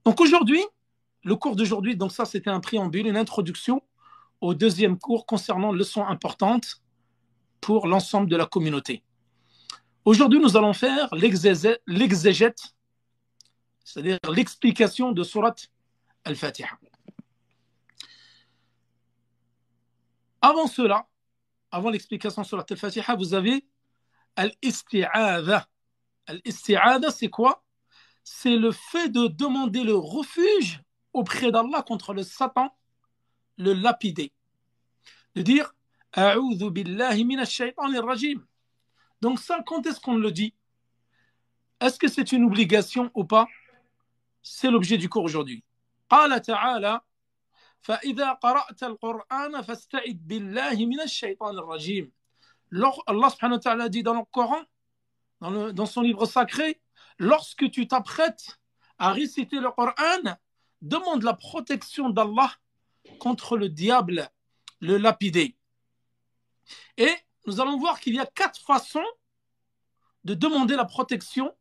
Donc aujourd'hui, le cours d'aujourd'hui, donc ça c'était un préambule, une introduction au deuxième cours concernant leçons importantes pour l'ensemble de la communauté. Aujourd'hui, nous allons faire l'exégète, c'est-à-dire l'explication de Surat Al-Fatiha. Avant cela, avant l'explication de Surat Al-Fatiha, vous avez Al-Isti'adha. Al-Isti'adha, c'est quoi? C'est le fait de demander le refuge auprès d'Allah contre le Satan, le lapidé. De dire A'udhu billahi minash shaytanir rajim. Donc ça, quand est-ce qu'on le dit? Est-ce que c'est une obligation ou pas? C'est l'objet du cours aujourd'hui. قال تعالى فإذا قرأت القرآن فاستعذ بالله من الشيطان الرجيم. Allah subhanahu wa ta'ala dit dans le Coran, dans son livre sacré, lorsque tu t'apprêtes à réciter le Coran, demande la protection d'Allah contre le diable, le lapidé. Et nous allons voir qu'il y a 4 façons de demander la protection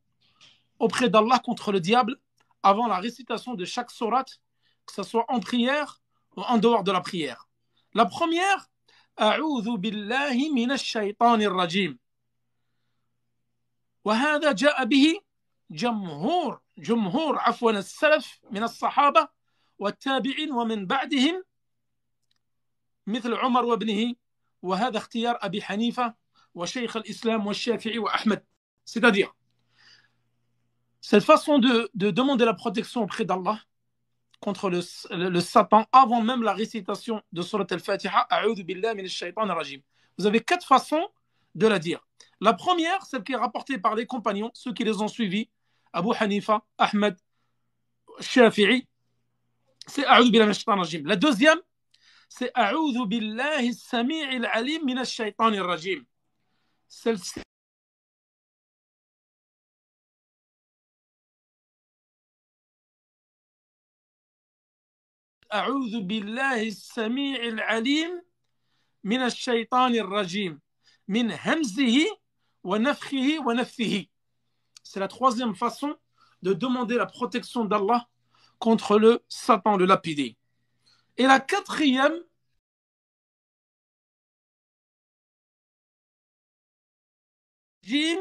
auprès d'Allah contre le diable avant la récitation de chaque sourate, que ce soit en prière ou en dehors de la prière. La première, أعوذ بالله من الشيطان الرجيم. وهذا جاء به جمهور السلف من الصحابة والتابعين ومن بعدهم مثل عمر وابنه وهذا اختيار أبي حنيفة وشيخ الإسلام والشافعي وأحمد. C'est-à-dire, cette façon de demander la protection auprès d'Allah contre le Satan avant même la récitation de Surat Al-Fatiha, A'udhu billahi minash shaytanir rajim. Vous avez 4 façons de la dire. La première, celle qui est rapportée par les compagnons, ceux qui les ont suivis, Abu Hanifa, Ahmed, Shafi'i, c'est A'udhu billahi minash shaytanir rajim. La deuxième, c'est A'udhu billahi as-sami'il alim minash shaytanir rajim. Celle-ci أعوذ بالله السميع العليم من الشيطان الرجيم من همزه ونفخه ونفثه. C'est la troisième façon de demander la protection d'Allah contre le Satan, le lapidé. Et la quatrième, jim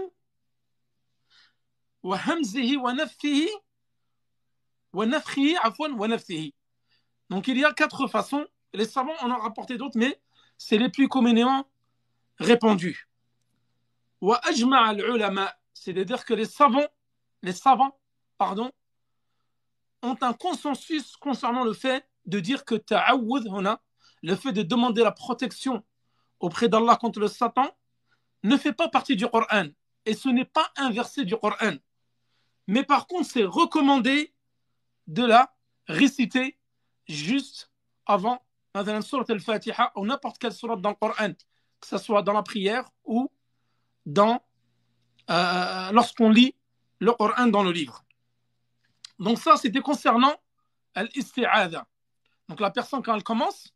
وهمزه ونفثه ونفخه عفوا ونفثه. Donc il y a 4 façons. Les savants en ont rapporté d'autres, mais c'est les plus communément répandus. وأجمع العلماء, c'est-à-dire que les savants, ont un consensus concernant le fait de dire que ta'awudh, le fait de demander la protection auprès d'Allah contre le Satan, ne fait pas partie du Coran. Et ce n'est pas un verset du Coran. Mais par contre, c'est recommandé de la réciter juste avant la sourate Al-Fatiha ou n'importe quelle sourate dans le Coran, que ce soit dans la prière ou lorsqu'on lit le Coran dans le livre. Donc ça, c'était concernant Al-Isti'adha. Donc la personne, quand elle commence,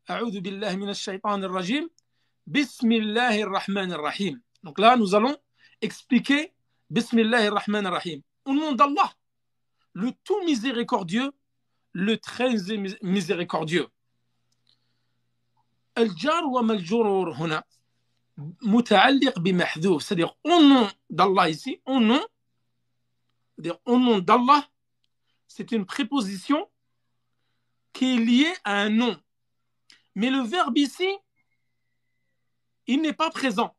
A'udhu billahi minash shaytanir rajim, Bismillahir rahmanir rahim. Donc là, nous allons expliquer Bismillahir rahmanir rahim. Au nom d'Allah, le tout miséricordieux, le très miséricordieux. Al-jar wa mal-jurur huna muta'alliq bi mahdhuf, c'est-à-dire au nom d'Allah ici, au nom, c'est-à-dire au nom d'Allah, c'est une préposition qui est liée à un nom. Mais le verbe ici, il n'est pas présent.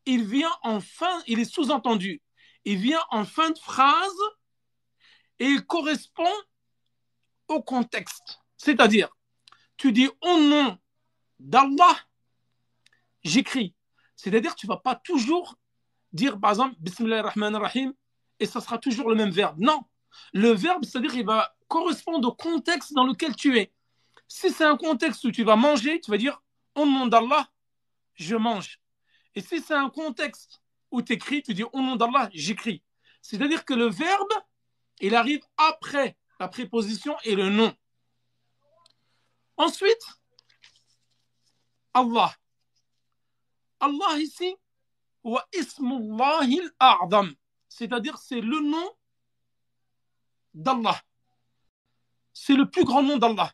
Il vient en fin, il est sous-entendu. Il vient en fin de phrase et il correspond au contexte. C'est-à-dire, tu dis au nom d'Allah, j'écris. C'est-à-dire, tu ne vas pas toujours dire, par exemple, Bismillahir Rahmanir Rahim, et ça sera toujours le même verbe. Non. Le verbe, c'est-à-dire, il va correspondre au contexte dans lequel tu es. Si c'est un contexte où tu vas manger, tu vas dire, au nom d'Allah, je mange. Et si c'est un contexte où tu écris, tu dis, au nom d'Allah, j'écris. C'est-à-dire que le verbe, il arrive après la préposition et le nom. Ensuite, Allah. Allah ici, wa ismullahil a'zam. C'est-à-dire, c'est le nom d'Allah. c'est le plus grand nom d'Allah.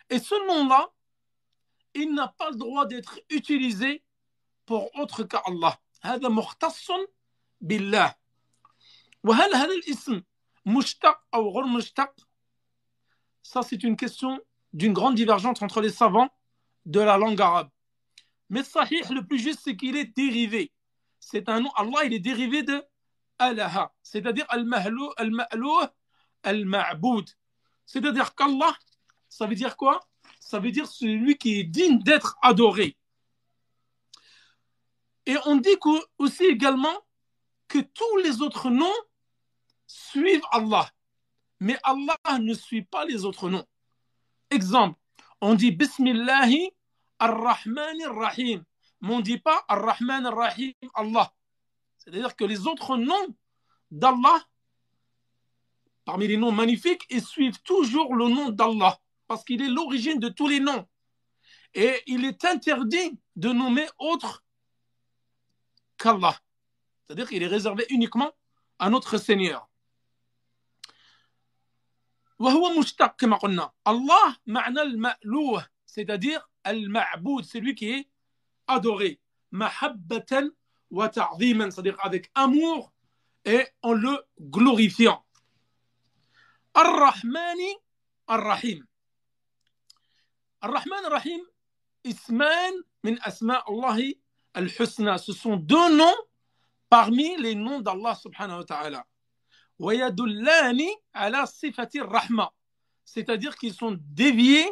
Et ce nom-là, il n'a pas le droit d'être utilisé pour autre qu'Allah. هذا مختص بالله. وهل هذا الاسم مشتق أو غير مشتق؟ Ça, c'est une question d'une grande divergence entre les savants de la langue arabe. Mais sahih, le plus juste, c'est qu'il est dérivé. C'est un nom, Allah, il est dérivé de Alaha, c'est-à-dire Al-Ma'louh, Al-Ma'boud. C'est-à-dire qu'Allah, ça veut dire quoi? Ça veut dire celui qui est digne d'être adoré. Et on dit aussi également que tous les autres noms suivent Allah. Mais Allah ne suit pas les autres noms. Exemple, on dit Bismillahi ar-Rahman ar-Rahim. Mais on ne dit pas ar-Rahman ar-Rahim Allah. C'est-à-dire que les autres noms d'Allah, parmi les noms magnifiques, ils suivent toujours le nom d'Allah. Parce qu'il est l'origine de tous les noms. Et il est interdit de nommer autre qu'Allah. C'est-à-dire qu'il est réservé uniquement à notre Seigneur. وهو مشتق كما قلنا. Allah معنى المألوه, c'est-à-dire المعبود, c'est lui qui est adoré. محبة وتعظيما, c'est-à-dire avec amour et en le glorifiant. الرحمن الرحيم. الرحمن الرحيم اسمان من أسماء الله الحسنى. Ce sont deux noms parmi les noms d'Allah subhanahu wa ta'ala. وَيَدُلَّانِ عَلَى صِفَةِ الرَّحْمَةِ, c'est-à-dire qu'ils sont déviés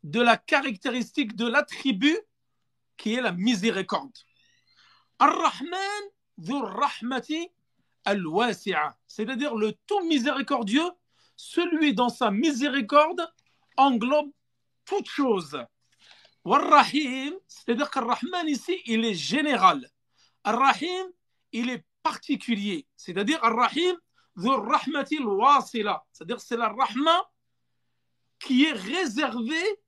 de la caractéristique de l'attribut qui est la miséricorde. Ar-Rahman dhu rahmati al-wasi'a, c'est-à-dire le tout miséricordieux, celui dans sa miséricorde englobe toute chose. War-Rahim, c'est-à-dire qu'Ar-Rahman ici, il est général. Ar-Rahim, il est particulier, c'est-à-dire Ar-Rahim c'est-à-dire c'est la rahma qui est réservée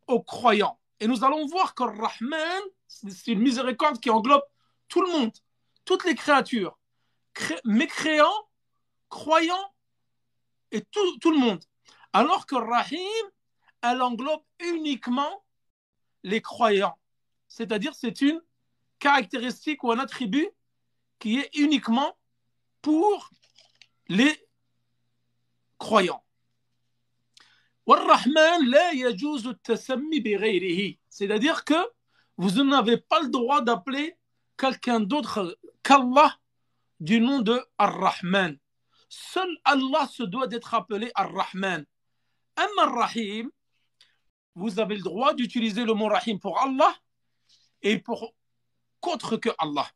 aux croyants. Et nous allons voir que Rahman, c'est une miséricorde qui englobe tout le monde, toutes les créatures, mécréants, croyants et tout le monde. Alors que Rahim, elle englobe uniquement les croyants. C'est-à-dire c'est une caractéristique ou un attribut qui est uniquement pour les croyants. C'est-à-dire que vous n'avez pas le droit d'appeler quelqu'un d'autre qu'Allah du nom de Ar-Rahman. Seul Allah se doit d'être appelé Ar-Rahman. Ar-Rahim, vous avez le droit d'utiliser le mot Rahim pour Allah et pour qu'autre que Allah.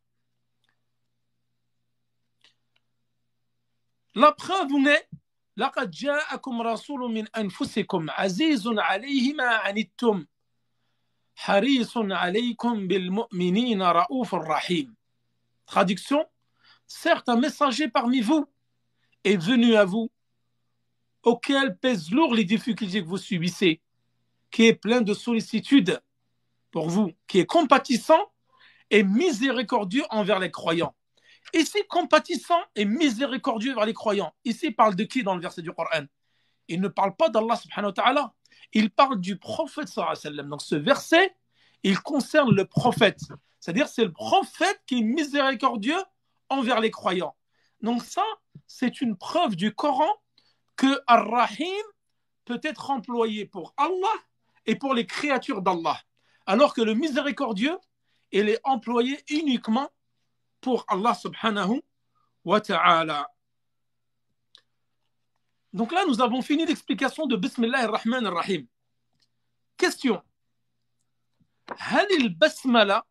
La preuve est لقد جاءكم رسول من أنفسكم عزيز عليه ما عنتم حريص عليكم بالمؤمنين رؤوف رحيم. Traduction, certes un messager parmi vous est venu à vous, auquel pèsent lourd les difficultés que vous subissez, qui est plein de sollicitude pour vous, qui est compatissant et miséricordieux envers les croyants. Ici, compatissant et miséricordieux vers les croyants. Ici, il parle de qui dans le verset du Coran? Il ne parle pas d'Allah subhanahu wa ta'ala. Il parle du prophète sallallahu alayhi wa sallam. Donc ce verset, il concerne le prophète. C'est-à-dire c'est le prophète qui est miséricordieux envers les croyants. Donc ça, c'est une preuve du Coran que Ar-Rahim peut être employé pour Allah et pour les créatures d'Allah. Alors que le miséricordieux, il est employé uniquement pour Allah subhanahu wa ta'ala. Donc là, nous avons fini l'explication de Bismillah ar-Rahman ar-Rahim. Question. هل البسملة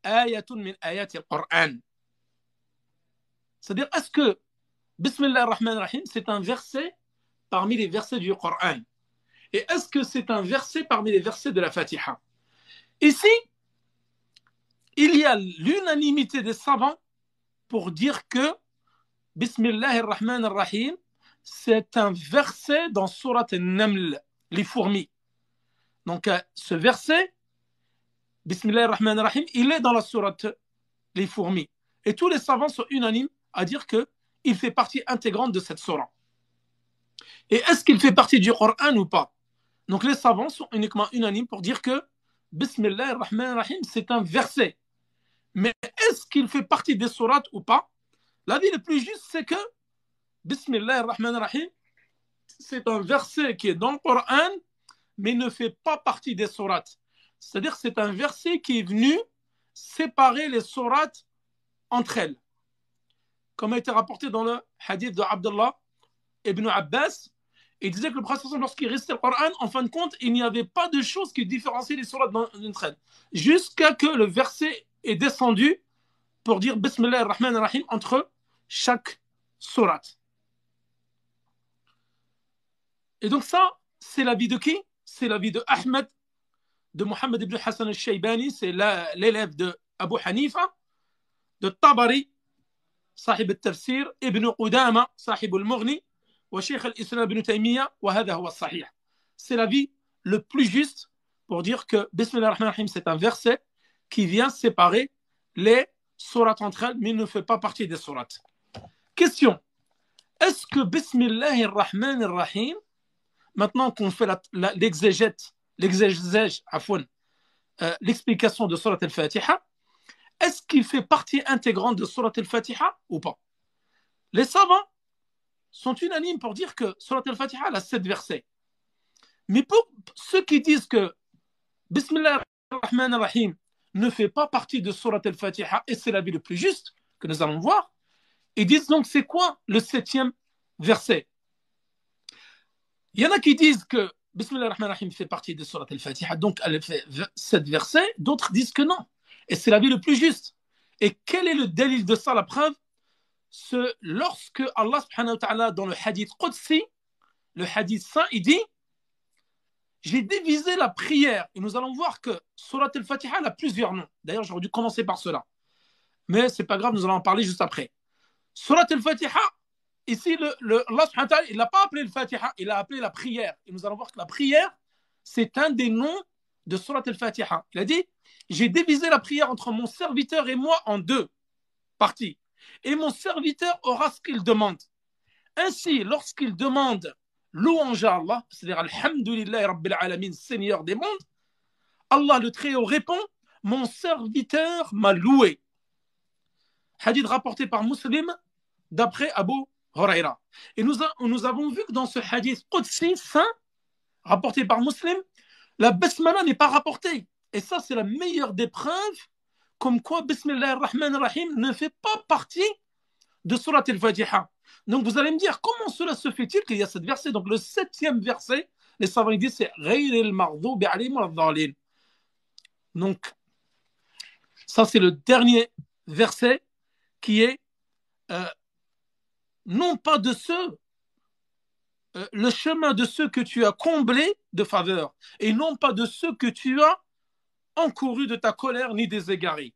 آية من آيات القرآن? C'est-à-dire, est-ce que Bismillah ar-Rahman ar-Rahim, c'est un verset parmi les versets du Coran? Et est-ce que c'est un verset parmi les versets de la Fatiha? Ici, il y a l'unanimité des savants pour dire que Bismillah ar-Rahman ar-Rahim, c'est un verset dans Surat al-Naml, les fourmis. Donc ce verset, Bismillah ar-Rahman ar-Rahim, il est dans la Surat les fourmis. Et tous les savants sont unanimes à dire qu'il fait partie intégrante de cette Surah. Et est-ce qu'il fait partie du Coran ou pas? Donc les savants sont uniquement unanimes pour dire que Bismillah ar-Rahman ar-Rahim, c'est un verset. Mais est-ce qu'il fait partie des sourates ou pas? L'avis le plus juste, c'est que Bismillah ar-Rahman ar-Rahim, c'est un verset qui est dans le Coran, mais ne fait pas partie des sourates. C'est-à-dire que c'est un verset qui est venu séparer les sourates entre elles. Comme a été rapporté dans le hadith de Abdullah ibn Abbas, il disait que le prophète, lorsqu'il récitait le Coran, en fin de compte, il n'y avait pas de chose qui différencie les sourates d'entre elles. Jusqu'à que le verset est descendu pour dire Bismillah ar-Rahman ar-Rahim entre chaque sourate. Et donc ça, c'est l'avis de qui? C'est l'avis de Ahmed, de Mohammed ibn Hassan al-Shaybani, c'est l'élève de Abu Hanifa, de Tabari, صاحب التفسير, ابن قدامة صاحب المغني, وشيخ الإسلام ابن تيمية, وهذا هو الصحيح. C'est l'avis le plus juste pour dire que Bismillah ar-Rahman ar-Rahim, c'est un verset qui vient séparer les sourates entre elles, mais ne fait pas partie des sourates. Question. Est-ce que Bismillah ar-Rahman ar-Rahim, maintenant qu'on fait l'exégèse, l'explication de Surat al-Fatiha, est-ce qu'il fait partie intégrante de Surat al-Fatiha ou pas? Les savants sont unanimes pour dire que Surat al-Fatiha a 7 versets. Mais pour ceux qui disent que Bismillah ar-Rahman ar-Rahim ne fait pas partie de Surat al-Fatiha, et c'est l'avis le plus juste que nous allons voir, ils disent donc c'est quoi le 7e verset? Il y en a qui disent que Bismillah ar-Rahman ar-Rahim fait partie de Surat al-Fatiha, donc elle fait 7 versets, d'autres disent que non. Et c'est l'avis le plus juste. Et quel est le délit de ça, la preuve? Lorsque Allah subhanahu wa ta'ala, dans le hadith Qudsi, le hadith saint, il dit j'ai divisé la prière. Et nous allons voir que Surat al-Fatiha a plusieurs noms. D'ailleurs, j'aurais dû commencer par cela. Mais c'est pas grave, nous allons en parler juste après. Surat al-Fatiha, ici, Allah subhanahu wa ta'ala, il n'a pas appelé le Fatiha, il a appelé la prière. Et nous allons voir que la prière, c'est un des noms de Surat al-Fatiha. Il a dit j'ai divisé la prière entre mon serviteur et moi en 2 parties. Et mon serviteur aura ce qu'il demande. Ainsi, lorsqu'il demande louange à Allah, c'est-à-dire Alhamdulillah Rabbil Alamin, Seigneur des mondes, Allah le Très-Haut répond mon serviteur m'a loué. Hadith rapporté par Muslim d'après Abu Huraira. Et nous avons vu que dans ce hadith Qudsi saint, rapporté par Muslim, la basmala n'est pas rapportée. Et ça, c'est la meilleure des preuves comme quoi Bismillah ar-Rahman ar-Rahim ne fait pas partie de Surat al-Fatiha. Donc vous allez me dire, comment cela se fait-il qu'il y a cette verset? Donc le 7e verset, les savants disent c'est Ghayr al-Maghdubi alayhim wad-Dallin. Donc ça, c'est le dernier verset qui est non pas de ceux, le chemin de ceux que tu as comblés de faveur, et non pas de ceux que tu as encouru de ta colère ni des égarés.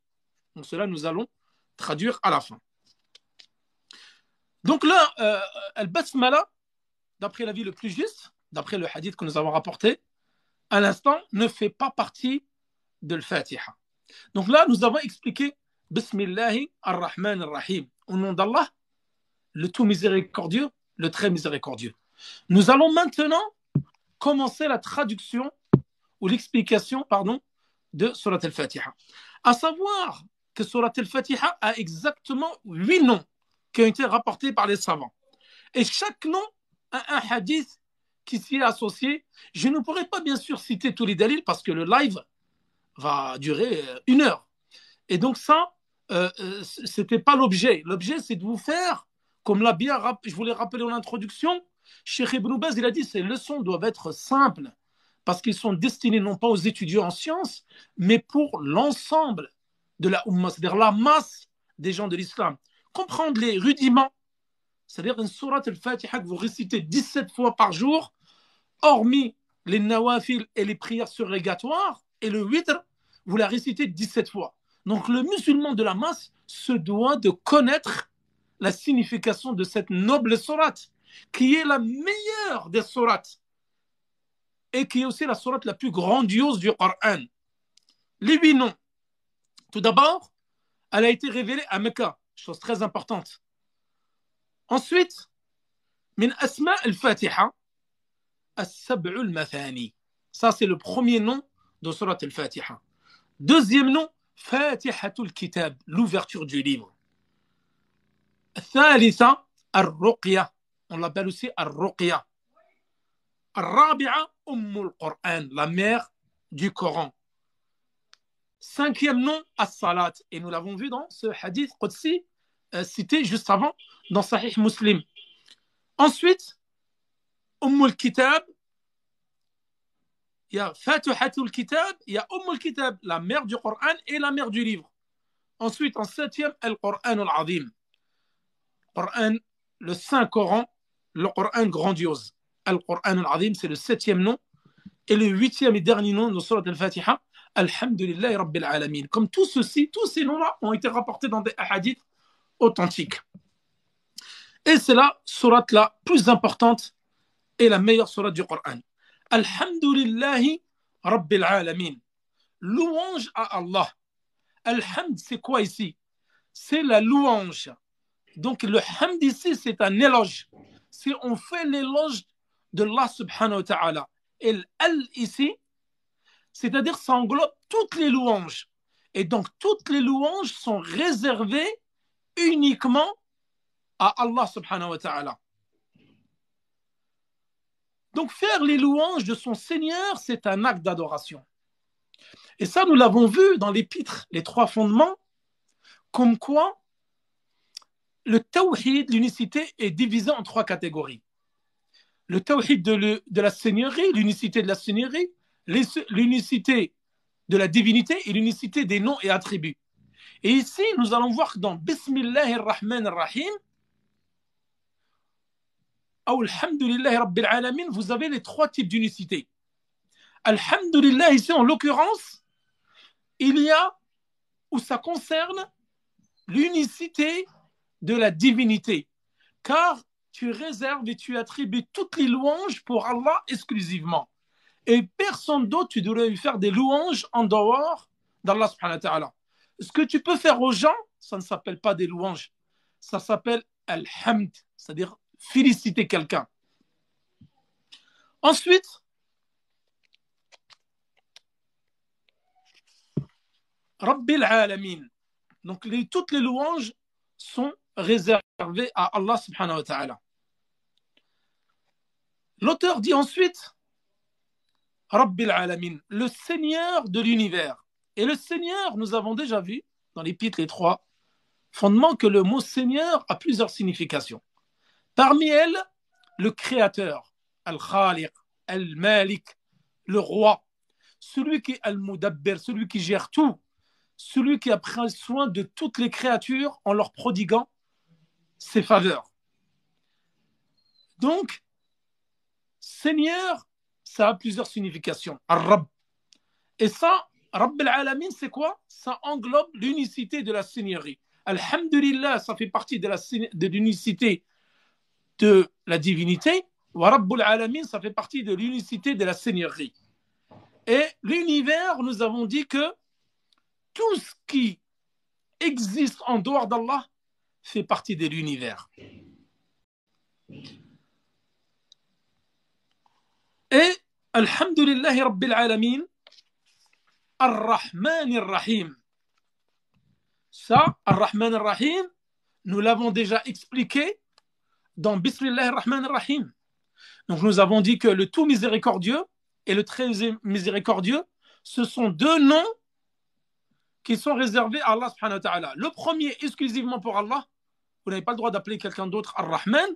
Donc cela, nous allons traduire à la fin. Donc là, Al-Basmala, d'après l'avis le plus juste, d'après le hadith que nous avons rapporté, à l'instant, ne fait pas partie de l'Fatiha. Donc là, nous avons expliqué Bismillahi ar-Rahman ar-Rahim, au nom d'Allah, le tout miséricordieux, le très miséricordieux. Nous allons maintenant commencer la traduction ou l'explication, de Surat al-Fatiha. À savoir que Surat al-Fatiha a exactement 8 noms qui ont été rapportés par les savants. Et chaque nom a un hadith qui s'y est associé. Je ne pourrai pas bien sûr citer tous les dalils parce que le live va durer 1 heure. Et donc ça, c'était pas l'objet. L'objet, c'est de vous faire, comme je vous l'ai rappelé en introduction, Cheikh Ibn Baz, il a dit ces leçons doivent être simples parce qu'ils sont destinés non pas aux étudiants en sciences, mais pour l'ensemble de la Ummah, c'est-à-dire la masse des gens de l'islam. Comprendre les rudiments, c'est-à-dire une sourate al-Fatiha que vous récitez 17 fois par jour, hormis les nawafil et les prières surrogatoires, et le witr, vous la récitez 17 fois. Donc le musulman de la masse se doit de connaître la signification de cette noble sourate, qui est la meilleure des sourates, et qui est aussi la sourate la plus grandiose du Coran. Les 8 noms. Tout d'abord, elle a été révélée à Mecca, chose très importante. Ensuite, min asma al-Fatiha, As-Sab'ul Mathani. Ça, c'est le premier nom de Surat al-Fatiha. Deuxième nom, Fatihatul Kitab, l'ouverture du livre. Thalitha, Ar-Ruqya. On l'appelle aussi Ar-Ruqya. Ar-Rabi'a, Ummul Qur'an, la mère du Coran. Cinquième nom, As-Salat. Et nous l'avons vu dans ce hadith Qudsi cité juste avant dans Sahih Muslim. Ensuite, Ummul Kitab, il y a Fatihatul Kitab, il y a Ummul Kitab, la mère du Coran et la mère du livre. Ensuite, en septième, Al-Qur'an al-Azim. Coran, le Saint-Coran, le Coran grandiose. Al-Qur'an al-Azim, c'est le septième nom. Et le huitième et dernier nom de Surat al-Fatiha, Alhamdulillahi Rabbil Alamin. Comme tous ces noms-là ont été rapportés dans des hadiths authentiques. Et c'est la sourate la plus importante et la meilleure sourate du Coran. Alhamdulillahi Rabbil Alamin. Louange à Allah. Alhamd, c'est quoi ici? C'est la louange. Donc le hamd ici, c'est un éloge. Si on fait l'éloge de Allah subhanahu wa ta'ala. Et l'al ici, c'est-à-dire ça englobe toutes les louanges. Et donc toutes les louanges sont réservées uniquement à Allah subhanahu wa ta'ala. Donc faire les louanges de son Seigneur, c'est un acte d'adoration. Et ça, nous l'avons vu dans l'épître, les trois fondements, comme quoi le tawhid, l'unicité, est divisé en trois catégories. Le tawhid de la Seigneurie, l'unicité de la Seigneurie, l'unicité de la divinité et l'unicité des noms et attributs. Et ici, nous allons voir que dans Bismillahir-Rahmanir-Rahim, ou Alhamdulillahi Rabbil Alamin, vous avez les trois types d'unicité. Alhamdulillah, ici, en l'occurrence, il y a, où ça concerne l'unicité de la divinité. Car tu réserves et tu attribues toutes les louanges pour Allah exclusivement. Et personne d'autre, tu devrais lui faire des louanges en dehors d'Allah subhanahu wa ta'ala. Ce que tu peux faire aux gens, ça ne s'appelle pas des louanges. Ça s'appelle al-hamd, c'est-à-dire féliciter quelqu'un. Ensuite, Rabbil Alamin. Donc toutes les louanges sont réservées à Allah subhanahu wa ta'ala. L'auteur dit ensuite Rabbil Alamin, le Seigneur de l'univers. Et le Seigneur, nous avons déjà vu dans l'épître les trois fondements que le mot Seigneur a plusieurs significations. Parmi elles, le Créateur, Al-Khaliq, Al-Malik, le Roi, celui qui est Al-Mudabbir, celui qui gère tout, celui qui a pris soin de toutes les créatures en leur prodiguant ses faveurs. Donc, Seigneur, ça a plusieurs significations. Ar-Rabb. Et ça, Rabb al-Alamin, c'est quoi? Ça englobe l'unicité de la Seigneurie. Alhamdulillah, ça fait partie de l'unicité de la divinité. Wa Rabb al-Alamin, ça fait partie de l'unicité de la Seigneurie. Et l'univers, nous avons dit que tout ce qui existe en dehors d'Allah fait partie de l'univers. Et Alhamdulillahi Rabbil Alamin, Ar-Rahman Ar-Rahim. Ça, Ar-Rahman Ar-Rahim, nous l'avons déjà expliqué dans Bismillah Ar-Rahman Ar-Rahim. Donc nous avons dit que le tout miséricordieux et le très miséricordieux, ce sont deux noms qui sont réservés à Allah subhanahu wa ta'ala. Le premier exclusivement pour Allah, vous n'avez pas le droit d'appeler quelqu'un d'autre Ar-Rahman,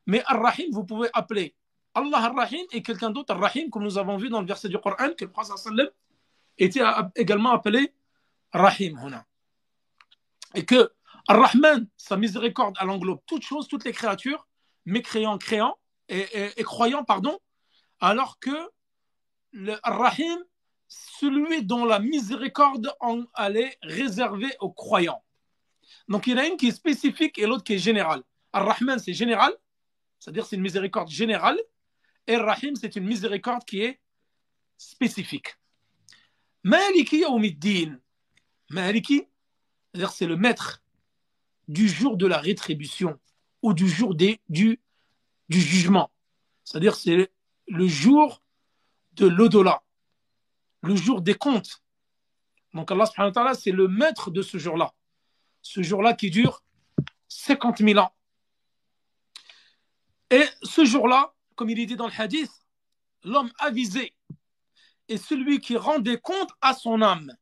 mais Ar-Rahim, vous pouvez appeler Allah Ar-Rahim et quelqu'un d'autre Ar-Rahim, comme nous avons vu dans le verset du Coran, que le prophète sallam était également appelé Rahim. Et que Ar-Rahman, sa miséricorde, elle englobe toutes choses, toutes les créatures, mécréants, créants et croyants, pardon, alors que le Ar-Rahim, celui dont la miséricorde elle est réservée aux croyants. Donc il y en a une qui est spécifique et l'autre qui est générale. Ar-Rahman, c'est général, c'est-à-dire c'est une miséricorde générale, et Ar-Rahim, c'est une miséricorde qui est spécifique. Maliki Yawmiddin. Maliki, c'est-à-dire c'est le maître du jour de la rétribution ou du jour du jugement. C'est-à-dire c'est le jour de l'au-delà, le jour des comptes. Donc Allah subhanahu wa ta'ala, c'est le maître de ce jour-là. Ce jour-là qui dure 50 000 ans. Et ce jour-là, comme il est dit dans le hadith, l'homme avisé est celui qui rend des comptes à son âme.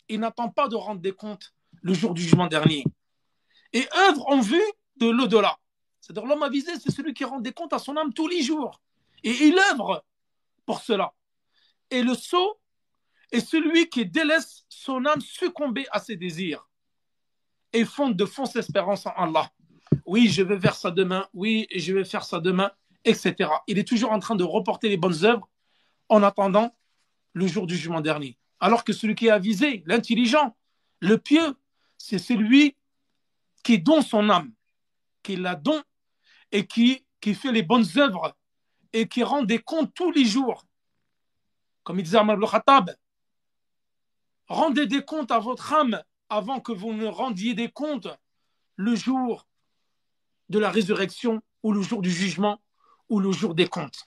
Il n'attend pas de rendre des comptes le jour du jugement dernier. Et œuvre en vue de l'au-delà. C'est-à-dire l'homme avisé, c'est celui qui rend des comptes à son âme tous les jours. Et il œuvre pour cela. Et le sot est celui qui délaisse son âme succomber à ses désirs et fonde de fausses espérances en Allah. Oui, je vais faire ça demain. Oui, je vais faire ça demain, etc. Il est toujours en train de reporter les bonnes œuvres en attendant le jour du jugement dernier. Alors que celui qui est avisé, l'intelligent, le pieux, c'est celui qui donne son âme, qui la donne et qui fait les bonnes œuvres et qui rend des comptes tous les jours. Comme il disait Omar ibn Khattab, rendez des comptes à votre âme avant que vous ne rendiez des comptes le jour de la résurrection ou le jour du jugement ou le jour des comptes.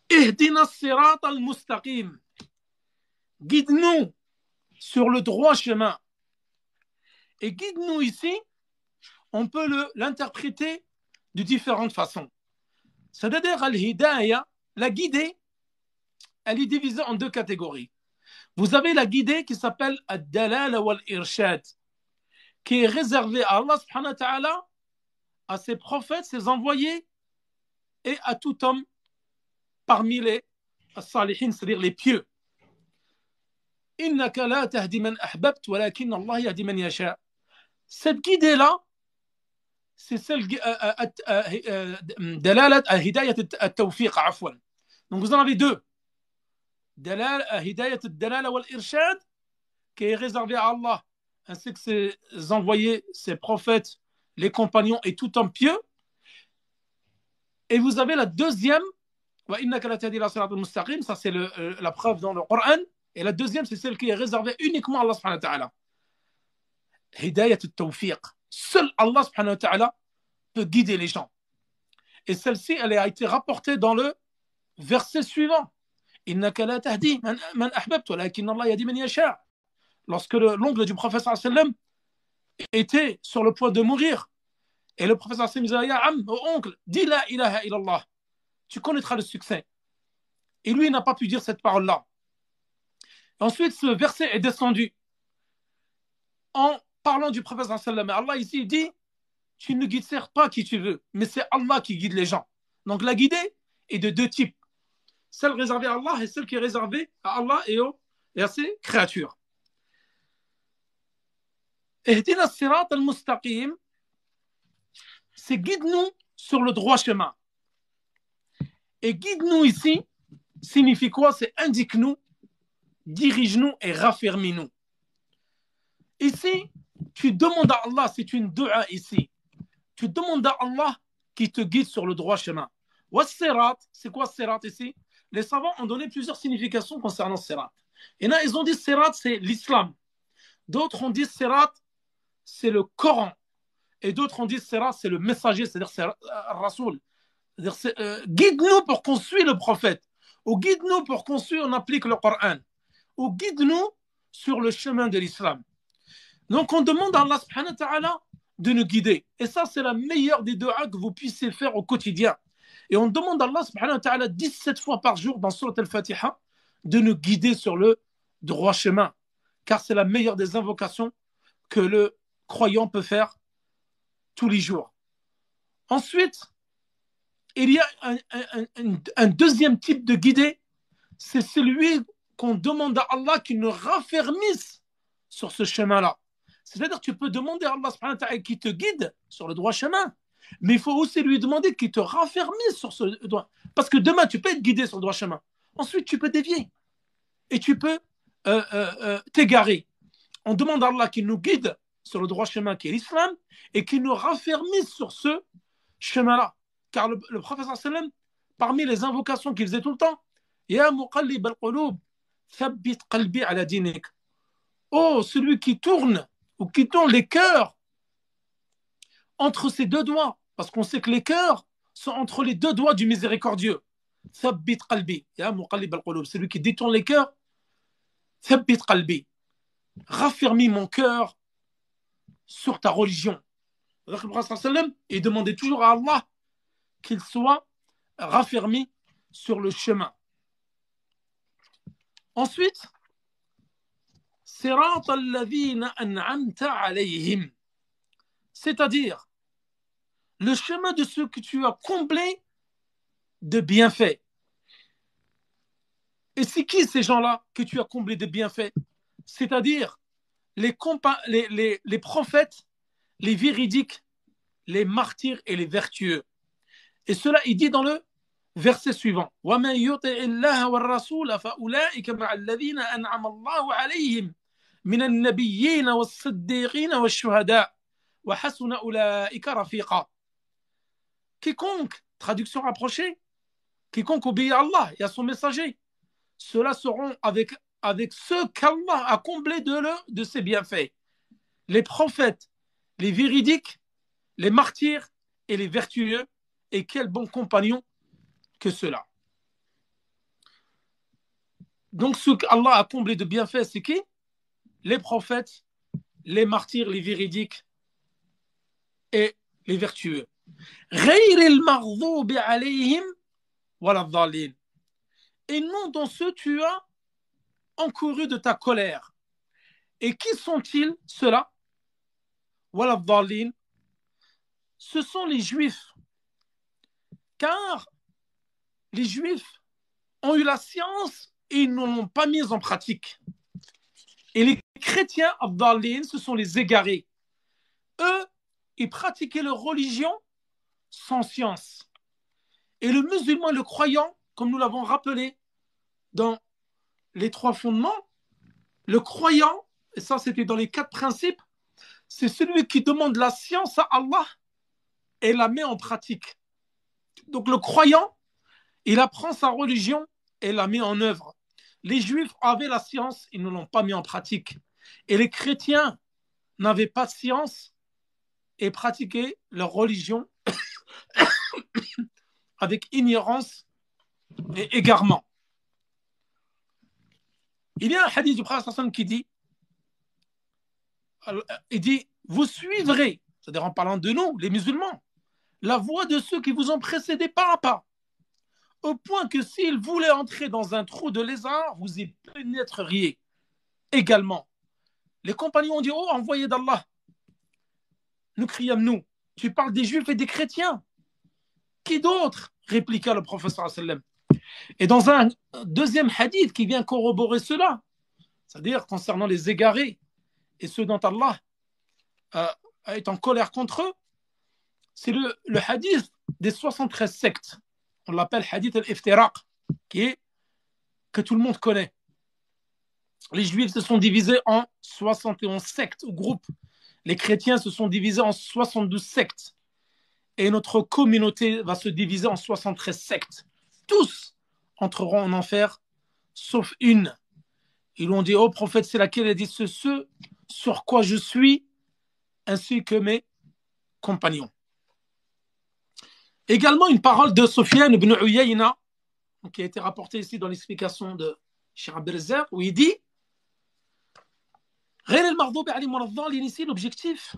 Ihdina as-sirat al-mustaqim. Guide-nous sur le droit chemin. Et guide-nous ici, on peut l'interpréter de différentes façons. C'est-à-dire, al-hidayah, la guidée, elle est divisée en deux catégories. Vous avez la guidée qui s'appelle ad-dalala wal-irshad, qui est réservée à Allah subhanahu wa ta'ala, à ses prophètes, ses envoyés et à tout homme parmi les salihin, c'est-à-dire les pieux. Innaka la tahdi man ahbabt walakin Allah yahdi man yasha. Cette guidée-là, c'est celle dalalat hidayat at-tawfiq afwan. Donc vous en avez deux. Hidayat ad-dalala wal-irshad, qui est réservée à Allah ainsi que ses envoyés, ses prophètes, les compagnons et tout homme pieux. Et vous avez la deuxième, ça c'est la preuve dans le Coran. Et la deuxième, c'est celle qui est réservée uniquement à Allah subhanahu wa ta'ala. Hidayat al-tawfiq. Seul Allah subhanahu wa ta'ala peut guider les gens. Et celle-ci, elle a été rapportée dans le verset suivant. Innaka la tahdi man ahbabta walakin Allah yahdi man yasha. Lorsque l'oncle du prophète sallallahu alayhi wa sallam était sur le point de mourir, et le prophète sallallahu alayhi wa sallam disait, Ya am, oh oncle, dis la ilaha illallah, tu connaîtras le succès. Et lui, il n'a pas pu dire cette parole-là. Ensuite, ce verset est descendu en parlant du prophète sallallahu alayhi wa sallam. Allah ici, il dit, tu ne guides certes pas qui tu veux, mais c'est Allah qui guide les gens. Donc la guidée est de deux types. Celle réservée à Allah et celle qui est réservée à Allah et à ses créatures. Ihdina as-sirat al-mustaqim, c'est guide-nous sur le droit chemin. Et guide-nous ici signifie quoi? C'est indique-nous, dirige-nous et raffermis-nous. Ici, tu demandes à Allah, c'est une dua ici. Tu demandes à Allah qui te guide sur le droit chemin. Was-sirat, c'est quoi sirat ici? Les savants ont donné plusieurs significations concernant sirat. Et là, ils ont dit sirat, c'est l'islam. D'autres ont dit sirat, c'est le Coran. Et d'autres ont dit sirat, c'est le messager, c'est-à-dire c'est Rasoul. C'est-à-dire guide-nous pour qu'on suit le prophète. Ou guide-nous pour qu'on suit, on applique le Coran. Ou guide-nous sur le chemin de l'islam. Donc on demande à Allah subhanahu wa ta'ala de nous guider. Et ça, c'est la meilleure des du'as que vous puissiez faire au quotidien. Et on demande à Allah subhanahu wa ta'ala 17 fois par jour dans Surat al-Fatiha de nous guider sur le droit chemin. Car c'est la meilleure des invocations que le croyant peut faire tous les jours. Ensuite, il y a un deuxième type de guidé, c'est celui qu'on demande à Allah qu'il nous raffermisse sur ce chemin-là. C'est-à-dire que tu peux demander à Allah subhanahu wa ta'ala qu'il te guide sur le droit chemin, mais il faut aussi lui demander qu'il te raffermisse sur ce droit. Parce que demain, tu peux être guidé sur le droit chemin. Ensuite, tu peux dévier et tu peux t'égarer. On demande à Allah qu'il nous guide sur le droit chemin qui est l'islam et qu'il nous raffermisse sur ce chemin-là. Car le prophète sallallahu alayhi wa sallam, parmi les invocations qu'il faisait tout le temps, Ya muqallib al-qulub, thabbit qalbi ala dinik. Oh, celui qui tourne ou qui tourne les cœurs entre ses deux doigts, parce qu'on sait que les cœurs sont entre les deux doigts du miséricordieux. Thabbit qalbi, ya muqallib al-qulub, celui qui détourne les cœurs. Thabbit qalbi, raffermis mon cœur sur ta religion. Le prophète sallam, il demandait toujours à Allah qu'il soit raffermi sur le chemin. Ensuite, Sirat alladhina an'amta alayhim, c'est-à-dire le chemin de ceux que tu as comblés de bienfaits. Et c'est qui ces gens-là que tu as comblés de bienfaits? C'est-à-dire les prophètes, les véridiques, les martyrs et les vertueux. Et cela, il dit dans le verset suivant. وَمَنْ يُطِعِ اللَّهَ وَالرَّسُولَ فَأُولَٰئِكَ مَعَ الَّذِينَ أَنْعَمَ اللَّهُ عَلَيْهِمْ مِنَ النَّبِيِّينَ وَالصِّدِّيقِينَ وَالشُّهَدَاءِ وَحَسُنَ أُولَٰئِكَ رَفِيقًا. Quiconque, traduction rapprochée, quiconque obéit à Allah et à son messager, ceux-là seront avec ceux qu'Allah a comblés de ses bienfaits. Les prophètes, les véridiques, les martyrs et les vertueux, et quels bons compagnons que ceux-là. Donc ceux qu'Allah a comblés de bienfaits, c'est qui? Les prophètes, les martyrs, les véridiques et les vertueux. غير المغضوب عليهم ولا الضالين. Et non dans ceux tu as encouru de ta colère. Et qui sont-ils, ceux-là? ولا الضالين. Ce sont les Juifs. Car les Juifs ont eu la science et ils ne l'ont pas mise en pratique. Et les chrétiens, Abdallin, ce sont les égarés. Eux, ils pratiquaient leur religion sans science. Et le musulman, le croyant, comme nous l'avons rappelé dans les 3 fondements, le croyant, et ça c'était dans les 4 principes, c'est celui qui demande la science à Allah et la met en pratique. Donc le croyant, il apprend sa religion et la met en œuvre. Les Juifs avaient la science, ils ne l'ont pas mis en pratique. Et les chrétiens n'avaient pas de science et pratiquaient leur religion avec ignorance et égarement. Il y a un hadith du prophète qui dit, il dit, vous suivrez, c'est-à-dire en parlant de nous, les musulmans, la voie de ceux qui vous ont précédés pas à pas, au point que s'ils voulaient entrer dans un trou de lézard, vous y pénétreriez également. Les compagnons ont dit, oh, envoyé d'Allah, nous criâmes-nous, tu parles des juifs et des chrétiens. Qui d'autre? Répliqua le prophète sallallahu alayhi wa sallam. Et dans un deuxième hadith qui vient corroborer cela, c'est-à-dire concernant les égarés et ceux dont Allah est en colère contre eux, c'est le hadith des 73 sectes. On l'appelle hadith al-iftiraq, que tout le monde connaît. Les juifs se sont divisés en 71 sectes ou groupes. Les chrétiens se sont divisés en 72 sectes. Et notre communauté va se diviser en 73 sectes. Tous entreront en enfer, sauf une. Ils l'ont dit, oh prophète, c'est laquelle? Elle dit, ce sur quoi je suis, ainsi que mes compagnons. Également une parole de Sufyan ibn Uyayna, qui a été rapportée ici dans l'explication de Cheikh Abdelzer, où il dit, ici l'objectif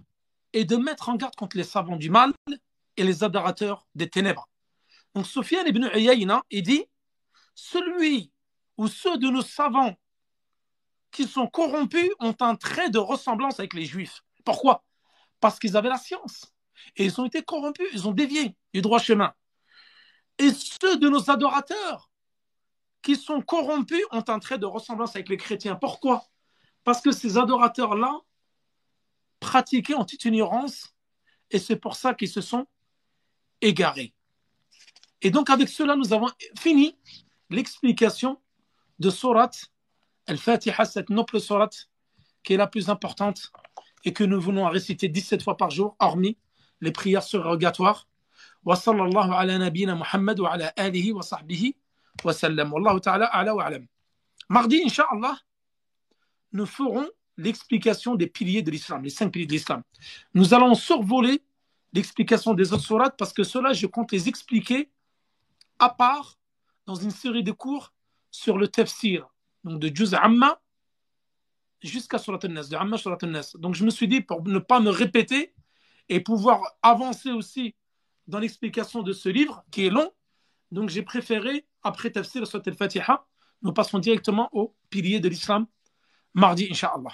est de mettre en garde contre les savants du mal et les adorateurs des ténèbres. Donc Sufyan ibn Uyayna, il dit, celui ou ceux de nos savants qui sont corrompus ont un trait de ressemblance avec les juifs. Pourquoi? Parce qu'ils avaient la science. Et ils ont été corrompus, ils ont dévié du droit chemin. Et ceux de nos adorateurs qui sont corrompus ont un trait de ressemblance avec les chrétiens. Pourquoi? Parce que ces adorateurs-là pratiquaient en toute ignorance et c'est pour ça qu'ils se sont égarés. Et donc avec cela, nous avons fini l'explication de Surat Al-Fatiha, cette noble Surat qui est la plus importante et que nous venons à réciter 17 fois par jour, hormis les prières surrogatoires. Wa sallallahu ala nabina Muhammad wa ala alihi wa sahbihi wa sallam. Wallahu ta'ala a'la wa a'lam. Mardi, Inch'Allah, nous ferons l'explication des piliers de l'islam, les 5 piliers de l'islam. Nous allons survoler l'explication des autres sourates parce que cela, je compte les expliquer à part dans une série de cours sur le tafsir, donc de Juz Amma jusqu'à Surat al-Nas, de Amma Surat al-Nas. Donc je me suis dit, pour ne pas me répéter et pouvoir avancer aussi dans l'explication de ce livre qui est long, donc j'ai préféré, après tafsir Surat al-Fatiha, nous passons directement au pilier de l'islam mardi, Inch'Allah.